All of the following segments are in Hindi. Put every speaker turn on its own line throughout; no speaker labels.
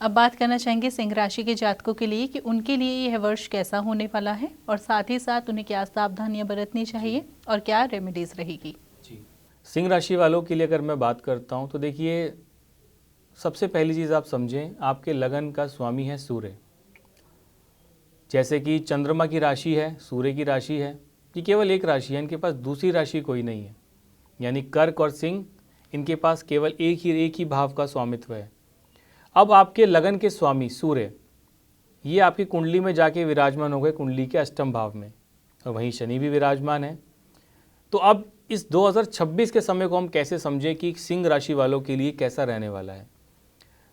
अब बात करना चाहेंगे सिंह राशि के जातकों के लिए कि उनके लिए यह वर्ष कैसा होने वाला है और साथ ही साथ उन्हें क्या सावधानियां बरतनी चाहिए और क्या रेमेडीज रहेगी।
जी, सिंह राशि वालों के लिए अगर मैं बात करता हूं तो देखिए, सबसे पहली चीज़ आप समझें, आपके लगन का स्वामी है सूर्य। जैसे कि चंद्रमा की राशि है, सूर्य की राशि है, ये केवल एक राशि है, इनके पास दूसरी राशि कोई नहीं है। यानी कर्क और सिंह, इनके पास केवल एक ही भाव का स्वामित्व है। अब आपके लगन के स्वामी सूर्य, ये आपकी कुंडली में जाके विराजमान हो गए, कुंडली के अष्टम भाव में, और वहीं शनि भी विराजमान है। तो अब इस 2026 के समय को हम कैसे समझें कि सिंह राशि वालों के लिए कैसा रहने वाला है।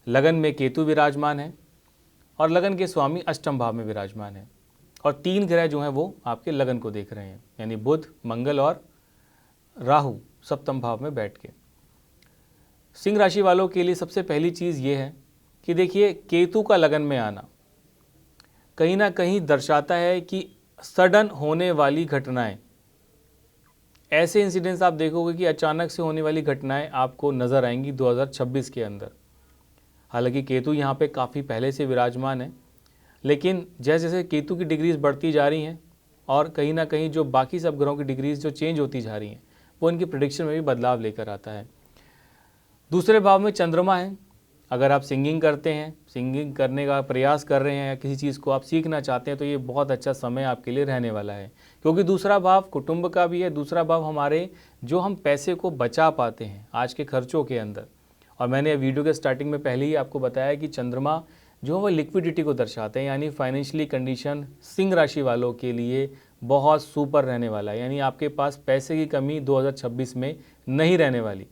लगन में केतु विराजमान है और लगन के स्वामी अष्टम भाव में विराजमान है, और 3 ग्रह जो हैं वो आपके लगन को देख रहे हैं, यानी बुध, मंगल और राहु सप्तम भाव में बैठ के। सिंह राशि वालों के लिए सबसे पहली चीज़ ये है कि देखिए, केतु का लगन में आना कहीं ना कहीं दर्शाता है कि सडन होने वाली घटनाएं, ऐसे इंसिडेंट्स आप देखोगे कि अचानक से होने वाली घटनाएं आपको नज़र आएंगी 2026 के अंदर। हालांकि केतु यहाँ पे काफ़ी पहले से विराजमान है, लेकिन जैसे जैसे केतु की डिग्रीज बढ़ती जा रही हैं और कहीं ना कहीं जो बाकी सब ग्रहों की डिग्रीज जो चेंज होती जा रही हैं, वो इनकी प्रेडिक्शन में भी बदलाव लेकर आता है। दूसरे भाव में चंद्रमा है। अगर आप सिंगिंग करते हैं, सिंगिंग करने का प्रयास कर रहे हैं या किसी चीज़ को आप सीखना चाहते हैं, तो ये बहुत अच्छा समय आपके लिए रहने वाला है, क्योंकि दूसरा भाव कुटुंब का भी है। दूसरा भाव हमारे जो हम पैसे को बचा पाते हैं आज के खर्चों के अंदर, और मैंने वीडियो के स्टार्टिंग में पहले ही आपको बताया कि चंद्रमा जो है वो लिक्विडिटी को दर्शाते हैं, यानी फाइनेंशियली कंडीशन सिंह राशि वालों के लिए बहुत सुपर रहने वाला है। यानी आपके पास पैसे की कमी 2026 में नहीं रहने वाली।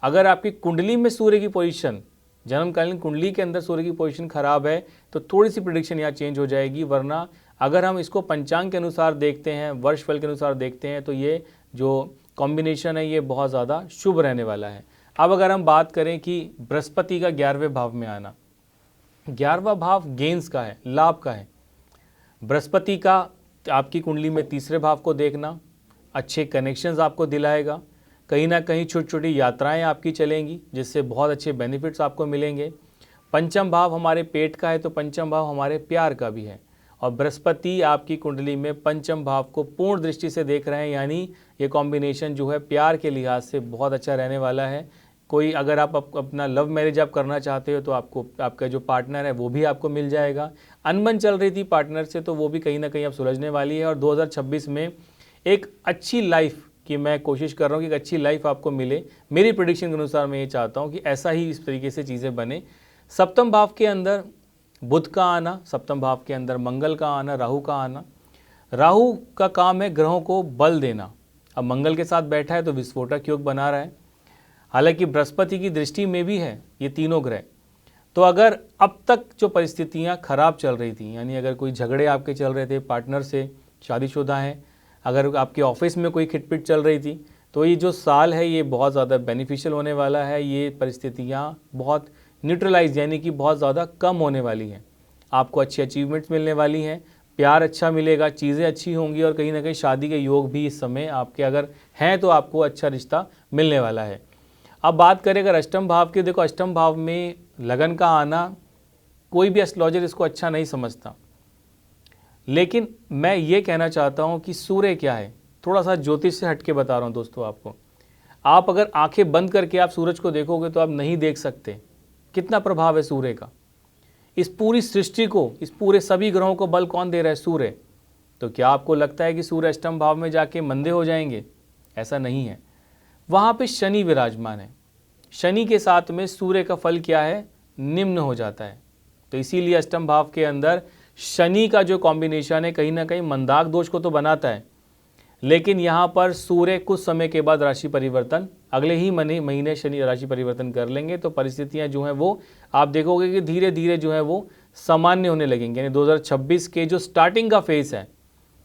अगर आपकी कुंडली में सूर्य की पोजीशन, जन्मकालीन कुंडली के अंदर सूर्य की पोजीशन खराब है, तो थोड़ी सी प्रेडिक्शन यहाँ चेंज हो जाएगी। वरना अगर हम इसको पंचांग के अनुसार देखते हैं, वर्ष फल के अनुसार देखते हैं, तो ये जो कॉम्बिनेशन है ये बहुत ज़्यादा शुभ रहने वाला है। अब अगर हम बात करें कि बृहस्पति का 11वें भाव में आना, 11वां भाव गेंस का है, लाभ का है। बृहस्पति का आपकी कुंडली में तीसरे भाव को देखना अच्छे कनेक्शंस आपको दिलाएगा। कहीं ना कहीं छोटी छोटी यात्राएं आपकी चलेंगी, जिससे बहुत अच्छे बेनिफिट्स आपको मिलेंगे। पंचम भाव हमारे पेट का है, तो पंचम भाव हमारे प्यार का भी है, और बृहस्पति आपकी कुंडली में पंचम भाव को पूर्ण दृष्टि से देख रहे हैं। यानी ये कॉम्बिनेशन जो है प्यार के लिहाज से बहुत अच्छा रहने वाला है। कोई अगर आप अपना लव मैरिज आप करना चाहते हो, तो आपको आपका जो पार्टनर है वो भी आपको मिल जाएगा। अनबन चल रही थी पार्टनर से, तो वो भी कहीं ना कहीं अब सुलझने वाली है। और 2026 में एक अच्छी लाइफ की मैं कोशिश कर रहा हूँ कि एक अच्छी लाइफ आपको मिले। मेरी प्रेडिक्शन के अनुसार मैं ये चाहता हूँ कि ऐसा ही इस तरीके से चीज़ें बने। सप्तम भाव के अंदर बुध का आना, सप्तम भाव के अंदर मंगल का आना, राहु का आना। राहु का काम है ग्रहों को बल देना। अब मंगल के साथ बैठा है तो विस्फोटक योग बना रहा है। हालांकि बृहस्पति की दृष्टि में भी है ये तीनों ग्रह। तो अगर अब तक जो परिस्थितियां खराब चल रही थी, यानी अगर कोई झगड़े आपके चल रहे थे पार्टनर से, शादीशुदा हैं, अगर आपके ऑफिस में कोई खिटपिट चल रही थी, तो ये जो साल है ये बहुत ज़्यादा बेनिफिशियल होने वाला है। ये परिस्थितियाँ बहुत न्यूट्रलाइज, यानी कि बहुत ज़्यादा कम होने वाली हैं। आपको अच्छी अचीवमेंट्स मिलने वाली हैं, प्यार अच्छा मिलेगा, चीज़ें अच्छी होंगी, और कहीं ना कहीं शादी के योग भी इस समय आपके अगर हैं तो आपको अच्छा रिश्ता मिलने वाला है। अब बात करें अगर अष्टम भाव की, देखो अष्टम भाव में लगन का आना कोई भी एस्ट्रोलॉजर इसको अच्छा नहीं समझता, लेकिन मैं ये कहना चाहता हूँ कि सूर्य क्या है, थोड़ा सा ज्योतिष से हटके बता रहा हूँ दोस्तों आपको। आप अगर आंखें बंद करके आप सूरज को देखोगे तो आप नहीं देख सकते कितना प्रभाव है सूर्य का। इस पूरी सृष्टि को, इस पूरे सभी ग्रहों को बल कौन दे रहा है? सूर्य। तो क्या आपको लगता है कि सूर्य अष्टम भाव में जाके मंदे हो जाएंगे? ऐसा नहीं है। वहाँ पे शनि विराजमान है। शनि के साथ में सूर्य का फल क्या है? निम्न हो जाता है। तो इसीलिए अष्टम भाव के अंदर शनि का जो कॉम्बिनेशन है कहीं ना कहीं मंदाक दोष को तो बनाता है, लेकिन यहाँ पर सूर्य कुछ समय के बाद राशि परिवर्तन, अगले ही महीने शनि राशि परिवर्तन कर लेंगे, तो परिस्थितियाँ जो हैं वो आप देखोगे कि धीरे धीरे जो है वो सामान्य होने लगेंगे। यानी 2026 के जो स्टार्टिंग का फेज़ है,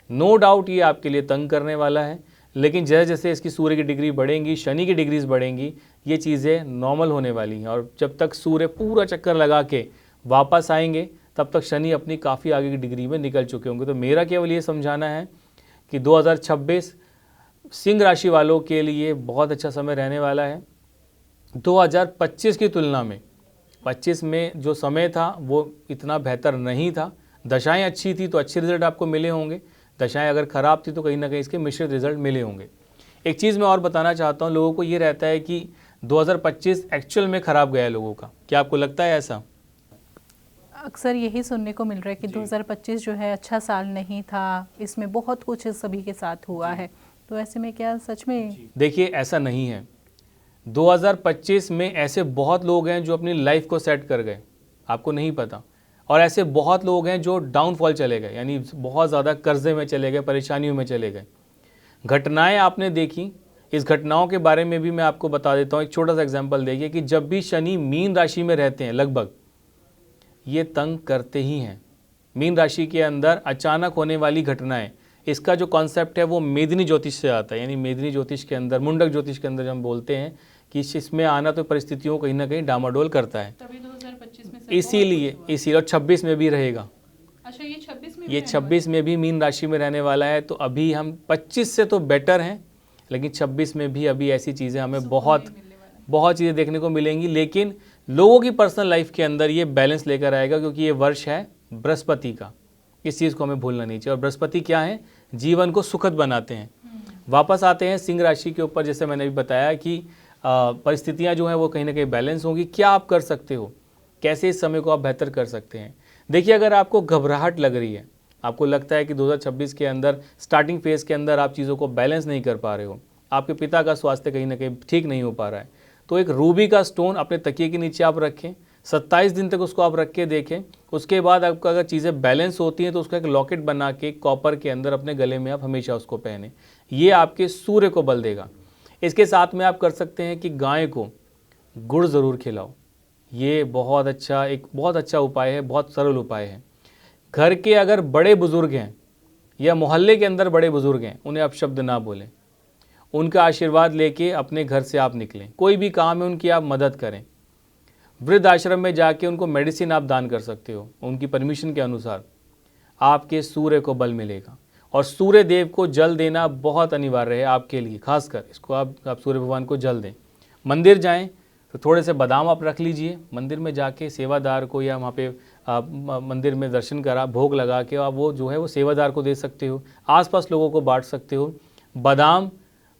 नो डाउट ये आपके लिए तंग करने वाला है, लेकिन जैसे जैसे इसकी सूर्य की डिग्री बढ़ेंगी, शनि की डिग्रीज बढ़ेंगी, ये चीज़ें नॉर्मल होने वाली हैं। और जब तक सूर्य पूरा चक्कर लगा के वापस आएंगे, तब तक शनि अपनी काफ़ी आगे की डिग्री में निकल चुके होंगे। तो मेरा केवल ये समझाना है कि 2026 सिंह राशि वालों के लिए बहुत अच्छा समय रहने वाला है 2025 की तुलना में। 25 में जो समय था वो इतना बेहतर नहीं था। दशाएं अच्छी थी तो अच्छे रिजल्ट आपको मिले होंगे, दशाएं अगर ख़राब थी तो कहीं ना कहीं इसके मिश्रित रिजल्ट मिले होंगे। एक चीज़ मैं और बताना चाहता हूँ, लोगों को ये रहता है कि 2025 एक्चुअल में ख़राब गया है लोगों का। क्या आपको लगता है ऐसा?
अक्सर यही सुनने को मिल रहा है कि 2025 जो है अच्छा साल नहीं था, इसमें बहुत कुछ सभी के साथ हुआ है, तो ऐसे में क्या सच में?
देखिए ऐसा नहीं है। 2025 में ऐसे बहुत लोग हैं जो अपनी लाइफ को सेट कर गए, आपको नहीं पता, और ऐसे बहुत लोग हैं जो डाउनफॉल चले गए, यानी बहुत ज़्यादा कर्जे में चले गए, परेशानियों में चले गए। घटनाएं आपने देखी, इस घटनाओं के बारे में भी मैं आपको बता देता हूँ। एक छोटा सा एग्जांपल देखिए कि जब भी शनि मीन राशि में रहते हैं लगभग ये तंग करते ही हैं। मीन राशि के अंदर अचानक होने वाली घटनाएं, इसका जो कॉन्सेप्ट है वो मेदिनी ज्योतिष से आता है, यानी मेदिनी ज्योतिष के अंदर, मुंडक ज्योतिष के अंदर जब हम बोलते हैं कि इसमें आना तो परिस्थितियों को कहीं ना कहीं डामाडोल करता है।
तभी 2025 में
इसीलिए और 26 में भी रहेगा।
अच्छा, ये 26 में
ये 26 में भी मीन राशि में रहने वाला है। तो अभी हम 25 से तो बेटर हैं, लेकिन 26 में भी अभी ऐसी चीज़ें हमें बहुत चीज़ें देखने को मिलेंगी। लेकिन लोगों की पर्सनल लाइफ के अंदर ये बैलेंस लेकर आएगा, क्योंकि ये वर्ष है बृहस्पति का। इस चीज़ को हमें भूलना नहीं चाहिए। और बृहस्पति क्या है? जीवन को सुखद बनाते हैं। वापस आते हैं सिंह राशि के ऊपर। जैसे मैंने भी बताया कि परिस्थितियाँ जो हैं वो कहीं ना कहीं बैलेंस होंगी। क्या आप कर सकते हो, कैसे इस समय को आप बेहतर कर सकते हैं? देखिए, अगर आपको घबराहट लग रही है, आपको लगता है कि 2026 के अंदर स्टार्टिंग फेज़ के अंदर आप चीज़ों को बैलेंस नहीं कर पा रहे हो, आपके पिता का स्वास्थ्य कहीं ना कहीं ठीक नहीं हो पा रहा है, तो एक रूबी का स्टोन अपने तकिए के नीचे आप रखें। 27 दिन तक उसको आप रख के देखें। उसके बाद आपका अगर चीज़ें बैलेंस होती हैं तो उसका एक लॉकेट बना के कॉपर के अंदर अपने गले में आप हमेशा उसको पहने। ये आपके सूर्य को बल देगा। इसके साथ में आप कर सकते हैं कि गाय को गुड़ ज़रूर खिलाओ। ये बहुत अच्छा उपाय है, बहुत सरल उपाय है। घर के अगर बड़े बुजुर्ग हैं या मोहल्ले के अंदर बड़े बुजुर्ग हैं, उन्हें आप शब्द ना बोलें, उनका आशीर्वाद लेके अपने घर से आप निकलें। कोई भी काम है उनकी आप मदद करें। वृद्ध आश्रम में जाके उनको मेडिसिन आप दान कर सकते हो, उनकी परमिशन के अनुसार। आपके सूर्य को बल मिलेगा। और सूर्य देव को जल देना बहुत अनिवार्य है आपके लिए, खासकर इसको आप सूर्य भगवान को जल दें। मंदिर जाएं तो थोड़े से बादाम आप रख लीजिए, मंदिर में जाके सेवादार को, या वहाँ पे मंदिर में दर्शन करा, भोग लगा के आप वो जो है वो सेवादार को दे सकते हो, आसपास लोगों को बांट सकते हो। बादाम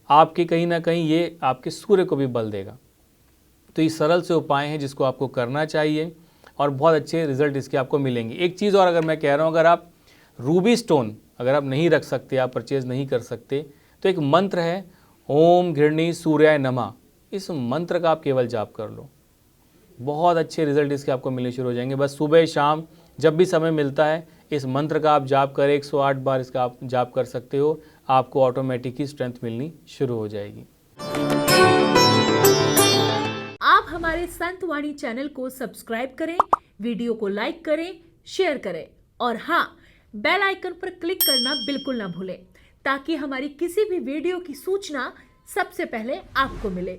आपके कहीं ना कहीं ये आपके सूर्य को भी बल देगा। तो ये सरल से उपाय हैं जिसको आपको करना चाहिए और बहुत अच्छे रिजल्ट इसके आपको मिलेंगे। एक चीज़ और अगर मैं कह रहा हूँ, अगर आप रूबी स्टोन अगर आप नहीं रख सकते, आप परचेज नहीं कर सकते, तो एक मंत्र है, ओम घृणी सूर्याय नमः। इस मंत्र का आप केवल जाप कर लो, बहुत अच्छे रिजल्ट इसके आपको मिलने शुरू हो जाएंगे। बस सुबह शाम जब भी समय मिलता है इस मंत्र का आप जाप करें, 108 बार इसका आप जाप कर सकते हो, आपको ऑटोमेटिक ही स्ट्रेंथ मिलनी शुरू हो जाएगी।
आप हमारे संतवाणी चैनल को सब्सक्राइब करें, वीडियो को लाइक करें, शेयर करें और हाँ, बेल आइकन पर क्लिक करना बिल्कुल ना भूलें, ताकि हमारी किसी भी वीडियो की सूचना सबसे पहले आपको मिले।